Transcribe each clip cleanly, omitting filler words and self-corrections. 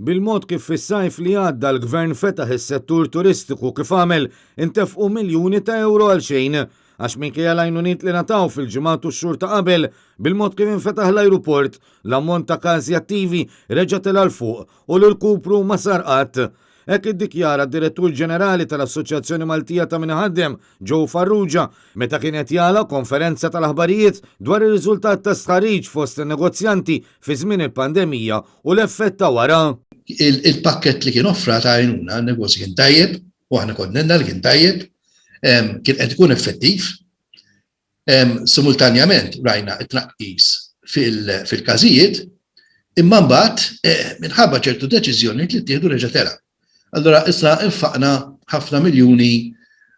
Bil-mod kif fis-sajf li għadda l-Gvern fetaħ is-settur turistiku kif għamel intefqu miljuni ta' euro għal xejn għax minkejja l-għajnuniet li nataw fil-ġimgħat u x-xhur ta' qabel bil-mod kif infetaħ l-ajruport l-ammont ta' każi attivi reġa' tilgħal fuq u l-irkupru ma sar qatt. Hekk iddikjara d-Direttur Ġenerali tal-Assoċjazzjoni Maltija ta' Min Ħaddem Joe Farrugia meta kien qed jagħlaq konferenza tal-aħbarijiet dwar ir-riżultat ta' stħarriġ fost in-negozjanti fi żmien il-pandemija u l-effett ta' wara. Il-pakket li kien offra ta' għajnuna n-negozju kien tajjeb u aħna kondenna li kien tajjeb, kien qed ikun effettiv. Simultanjament rajna it-tnaqqis fil-każijiet, imma mbagħad minħabba ċertu deċiżjoni li ttieħdu reġa' tela. Allora issa infaqna ħafna miljuni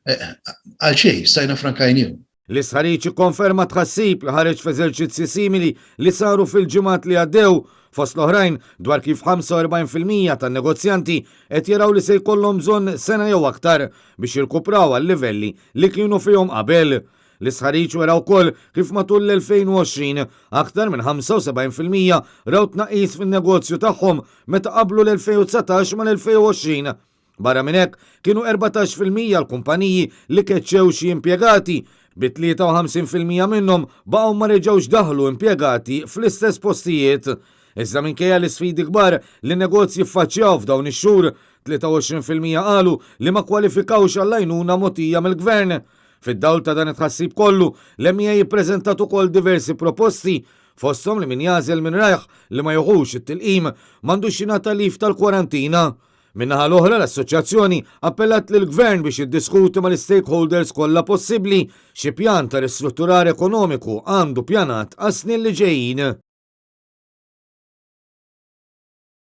għal xejn, stajna frankajniju. L-isħariġ ikkonferma tħassib li ħareġ f'eżerċizzi simili li saru fil-ġimgħat li għaddew fost l-oħrajn dwar kif 45% tan-negozjanti qed jaraw li se jkollhom bżonn sena jew aktar biex jirkupraw għal-livelli li kienu fihom qabel. L-isħariġ wera wkoll kif matul l-2020 aktar minn 75% raw tnaqqis fin-negozju tagħhom meta qablu l-2019 mal-2020. Barra minn hekk kienu 14% l-kumpaniji li keċċew xi impjegati bi 53% minnhom baqgħu ma reġgħux daħlu impjegati fl-istess postijiet. Iżda minkejja l-isfidi kbar li negozji ffaċċjaw f'dawn ix-xhur, 23% qalu li ma kwalifikawx għall-għajnuna mogħtija mill-Gvern. Fid-dawl ta' dan it-tħassib kollu, l-EMEA jippreżentat ukoll diversi proposti fosthom li min jażel minn rajħ li ma joħux it-tilqim m'għandux jingħata lif tal-kwarantina. Min-naħa l-oħra l-Assoċjazzjoni appellat lill-Gvern biex jiddiskuti mal-stakeholders kollha possibbli xi pjan ta' ristrutturar ekonomiku għandu pjanat għas-snin li ġejjin.